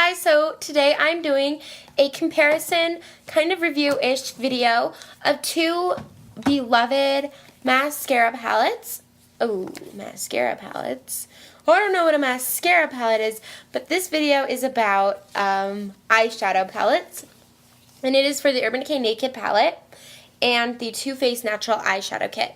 guys, so today I'm doing a comparison kind of review-ish video of two beloved mascara palettes. Oh, mascara palettes. I don't know what a mascara palette is, but this video is about eyeshadow palettes. And it is for the Urban Decay Naked palette and the Too Faced Natural Eyeshadow Kit.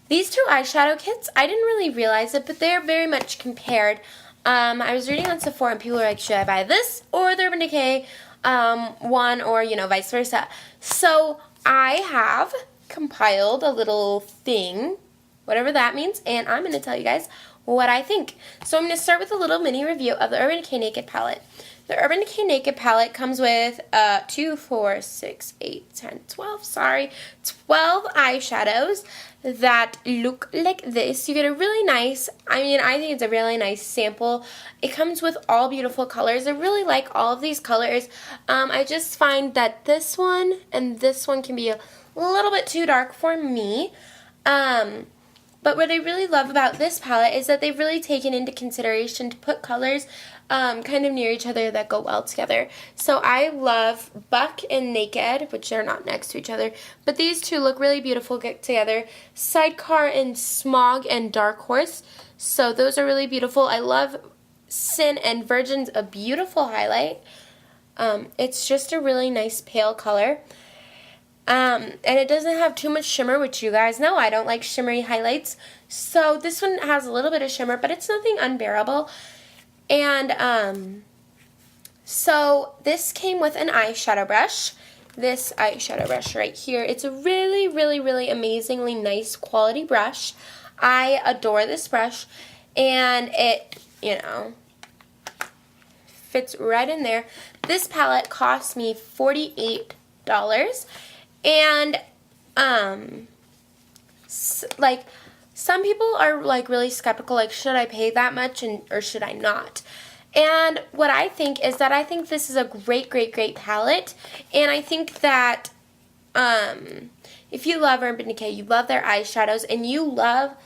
These two eyeshadow kits, I didn't really realize it, but they're very much compared. I was reading on Sephora and people were like, should I buy this or the Urban Decay one, or, you know, vice versa. So I have compiled a little thing, whatever that means, and I'm going to tell you guys what I think. So I'm going to start with a little mini review of the Urban Decay Naked palette. The Urban Decay Naked palette comes with 12 eyeshadows that look like this. You get a really nice, I think it's a really nice sample. It comes with all beautiful colors. I really like all of these colors. I just find that this one and this one can be a little bit too dark for me. But what I really love about this palette is that they've really taken into consideration to put colors kind of near each other that go well together. So I love Buck and Naked, which they're not next to each other, but these two look really beautiful together. Sidecar and Smog and Dark Horse, so those are really beautiful. I love Sin and Virgin's a beautiful highlight. It's just a really nice pale color. And it doesn't have too much shimmer, which you guys know I don't like shimmery highlights. So this one has a little bit of shimmer, but it's nothing unbearable. And so this came with an eyeshadow brush. This eyeshadow brush right here. It's a really, really, really amazingly nice quality brush. I adore this brush, and it, you know, fits right in there. This palette cost me $48. And, like, some people are, like, really skeptical, like, should I pay that much or should I not? And what I think is that I think this is a great, great, great palette. And I think that, if you love Urban Decay, you love their eyeshadows, and you love,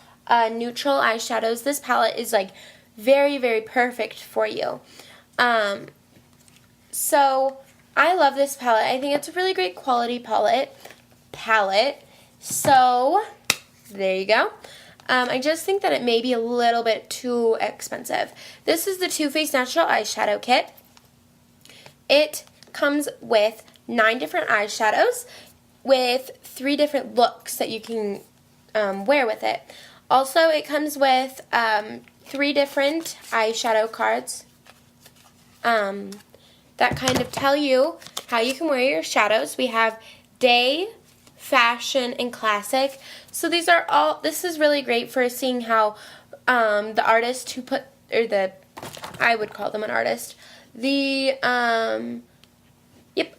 neutral eyeshadows, this palette is, like, very, very perfect for you. So I love this palette. I think it's a really great quality palette. So there you go. I just think that it may be a little bit too expensive. This is the Too Faced Natural Eyeshadow Kit. It comes with 9 different eyeshadows with 3 different looks that you can wear with it. Also, it comes with 3 different eyeshadow cards that kind of tell you how you can wear your shadows. We have Day, Fashion, and Classic. So these are all, this is really great for seeing how the artist who put, or I would call them an artist, the,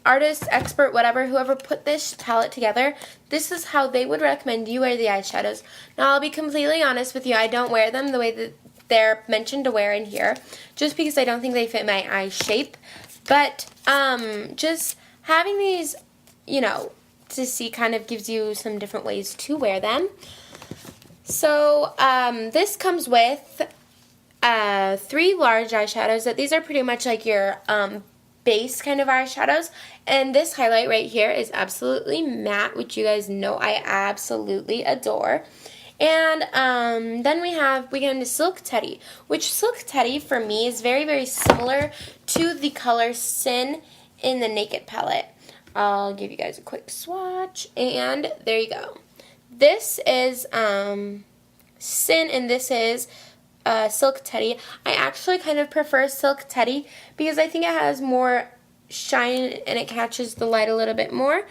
artist, expert, whatever, whoever put this palette together, this is how they would recommend you wear the eyeshadows. Now, I'll be completely honest with you, I don't wear them the way that they're mentioned to wear in here, just because I don't think they fit my eye shape. But just having these, you know, to see kind of gives you some different ways to wear them. So this comes with 3 large eyeshadows. That these are pretty much like your base kind of eyeshadows. And this highlight right here is absolutely matte, which you guys know I absolutely adore. And then we get into Silk Teddy, which Silk Teddy for me is very, very similar to the color Sin in the Naked palette. I'll give you guys a quick swatch, and there you go. This is Sin, and this is Silk Teddy. I actually kind of prefer Silk Teddy because I think it has more shine and it catches the light a little bit more.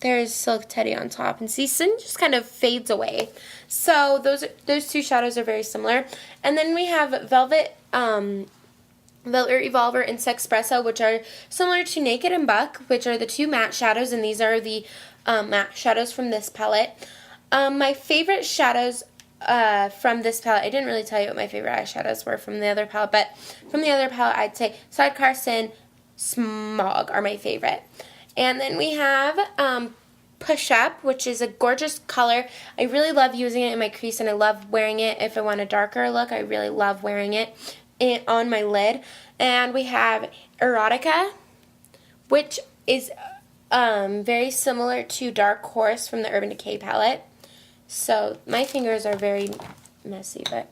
There's Silk Teddy on top, and see, Sin just kind of fades away. So those two shadows are very similar. And then we have Velvet Revolver and Sexpresso, which are similar to Naked and Buck, which are the 2 matte shadows, and these are the matte shadows from this palette. My favorite shadows from this palette, I didn't really tell you what my favorite eyeshadows were from the other palette, but from the other palette, I'd say Sidecar, Sin, Smog are my favorite. And then we have Push Up, which is a gorgeous color. I really love using it in my crease, and I love wearing it if I want a darker look. I really love wearing it. on my lid. And we have Erotica, which is very similar to Dark Horse from the Urban Decay palette. So my fingers are very messy, but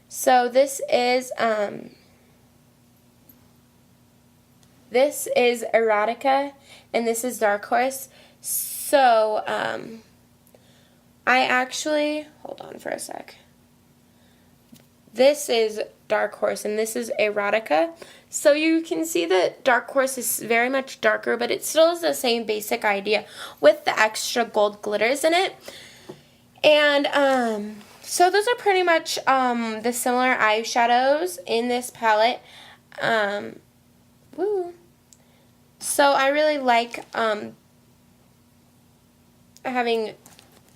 so this is Erotica and this is Dark Horse. So I actually, hold on for a sec. This is Dark Horse and this is Erotica. So you can see that Dark Horse is very much darker, but it still is the same basic idea with the extra gold glitters in it. And so those are pretty much the similar eyeshadows in this palette. So I really like having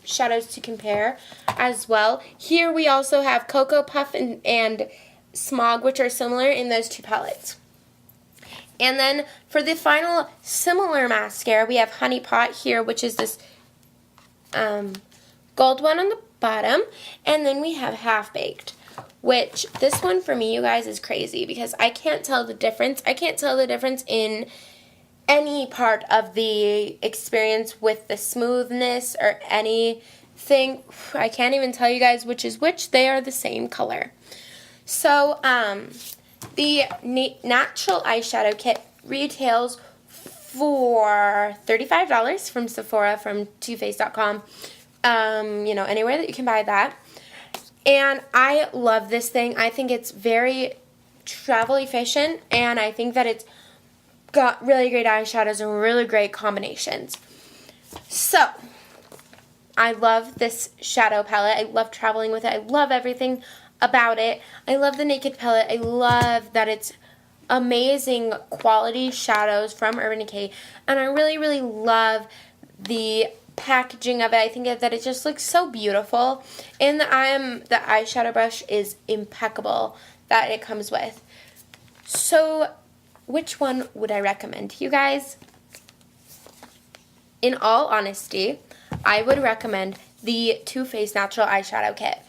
shadows to compare as well. Here we also have Cocoa Puff and Smog, which are similar in those two palettes. And then for the final similar mascara, we have Honey Pot here, which is this gold one on the bottom. And then we have Half Baked, which this one for me, you guys, is crazy because I can't tell the difference. I can't tell the difference in any part of the experience with the smoothness or anything. I can't even tell you guys which is which. They are the same color. So the natural eyeshadow kit retails for $35 from Sephora, from TooFaced.com, anywhere that you can buy that. And I love this thing. I think it's very travel efficient, and I think that it's got really great eyeshadows and really great combinations. So I love this shadow palette. I love traveling with it. I love everything about it. I love the Naked palette. I love that it's amazing quality shadows from Urban Decay, and I really, really love the packaging of it. I think that it just looks so beautiful, and the eyeshadow brush is impeccable that it comes with. So which one would I recommend to you guys? In all honesty, I would recommend the Too Faced Natural Eyeshadow Kit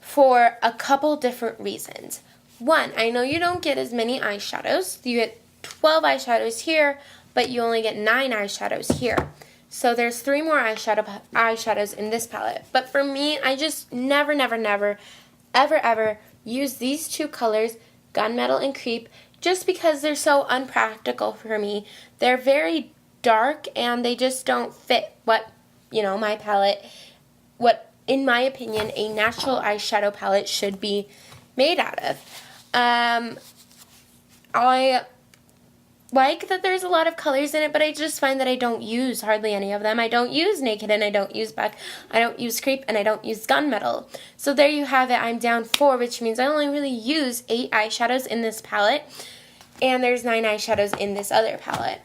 for a couple different reasons. One, I know you don't get as many eyeshadows. You get 12 eyeshadows here, but you only get 9 eyeshadows here. So there's 3 more eyeshadows in this palette. But for me, I just never, ever use these 2 colors, Gunmetal and Creep, just because they're so unpractical for me. They're very dark and they just don't fit what, my palette, what, in my opinion, a natural eyeshadow palette should be made out of. I like that there's a lot of colors in it, but I just find that I don't use hardly any of them. I don't use Naked, and I don't use Buck, I don't use Creep, and I don't use Gunmetal. So there you have it. I'm down 4, which means I only really use 8 eyeshadows in this palette, and there's 9 eyeshadows in this other palette.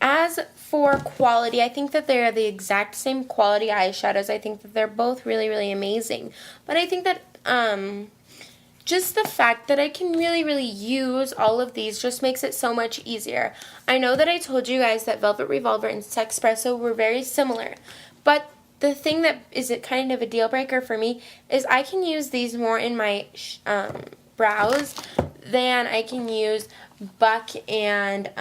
As for quality, I think that they're the exact same quality eyeshadows. I think that they're both really, really amazing. But I think that just the fact that I can really use all of these just makes it so much easier. I know that I told you guys that Velvet Revolver and Sexpresso were very similar, but the thing that is kind of a deal breaker for me is I can use these more in my brows than I can use Buck and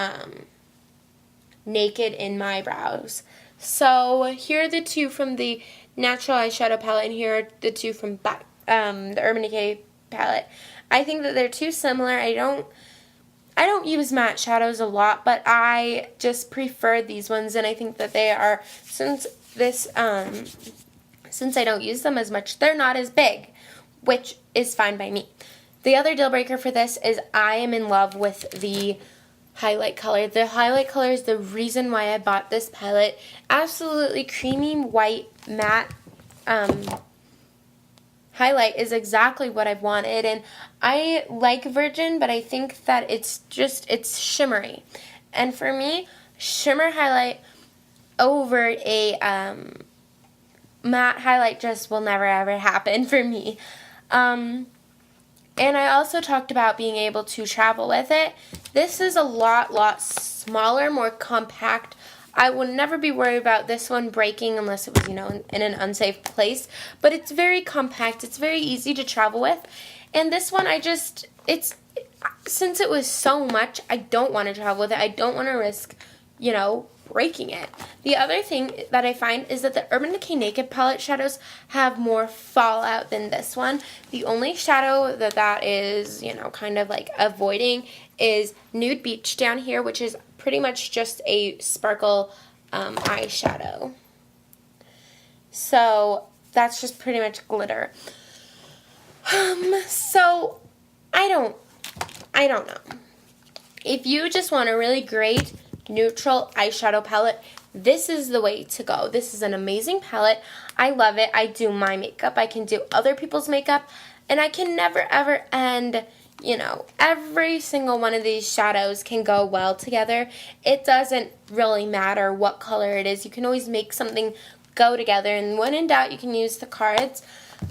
Naked in my brows. So here are the 2 from the natural eyeshadow palette, and here are the 2 from the Urban Decay palette. I think that they're too similar. I don't use matte shadows a lot, but I just prefer these ones, and I think that they are, since I don't use them as much, they're not as big, which is fine by me. The other deal breaker for this is I am in love with the highlight color. The highlight color is the reason why I bought this palette. Absolutely creamy white matte highlight is exactly what I've wanted, and I like Virgin, but I think that it's shimmery, and for me, shimmer highlight over a matte highlight just will never ever happen for me. And I also talked about being able to travel with it. This is a lot smaller, more compact. I would never be worried about this one breaking unless it was, in an unsafe place. But it's very compact. It's very easy to travel with. And this one, since it was so much, I don't want to travel with it. I don't want to risk, you know, breaking it. The other thing that I find is that the Urban Decay Naked palette shadows have more fallout than this one. The only shadow that is, you know, kind of like avoiding is Nude Beach down here, which is pretty much just a sparkle eyeshadow. So that's just pretty much glitter. So I don't know. If you just want a really great neutral eyeshadow palette, this is the way to go. This is an amazing palette. I love it. I do my makeup. I can do other people's makeup. And I can never ever end, you know, every single one of these shadows can go well together. It doesn't really matter what color it is. You can always make something go together. And when in doubt, you can use the cards.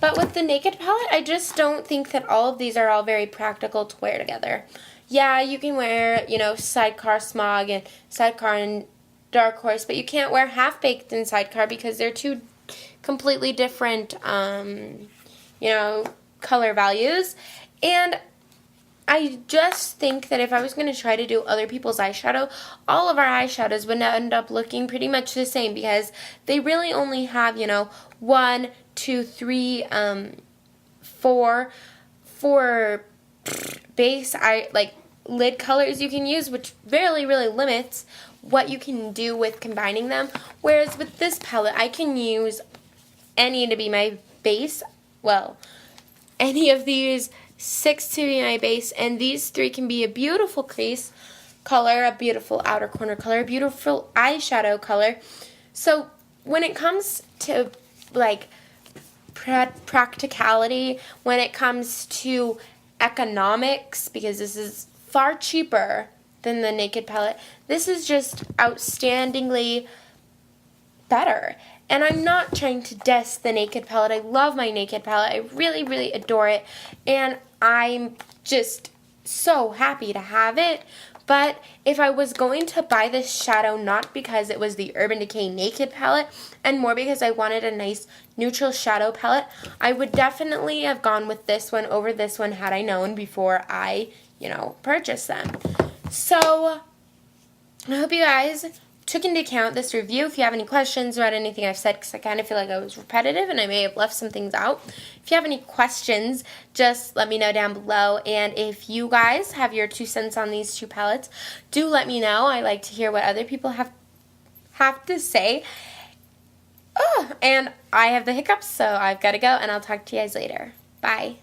But with the Naked palette, I just don't think that all of these are all very practical to wear together. Yeah, you can wear, you know, Sidecar Smog and Sidecar and Dark Horse, but you can't wear Half Baked and Sidecar because they're two completely different, you know, color values. And I just think that if I was going to try to do other people's eyeshadow, all of our eyeshadows would end up looking pretty much the same because they really only have, you know, 1, 2, 3, 4 base lid colors you can use, which really limits what you can do with combining them. Whereas with this palette, I can use any to be my base. Well, any of these 6 to be my base, and these 3 can be a beautiful crease color, a beautiful outer corner color, a beautiful eyeshadow color. So when it comes to like practicality, when it comes to economics, because this is far cheaper than the Naked palette, this is just outstandingly better. And I'm not trying to diss the Naked palette. I love my Naked palette. I really adore it. And I'm just so happy to have it. But if I was going to buy this shadow, not because it was the Urban Decay Naked palette, and more because I wanted a nice neutral shadow palette, I would definitely have gone with this one over this one had I known before I, you know, purchased them. So I hope you guys took into account this review. If you have any questions about anything I've said, because I kind of feel like I was repetitive and I may have left some things out. If you have any questions, just let me know down below. And if you guys have your 2 cents on these 2 palettes, do let me know. I like to hear what other people have to say. Oh, and I have the hiccups, so I've got to go, and I'll talk to you guys later. Bye.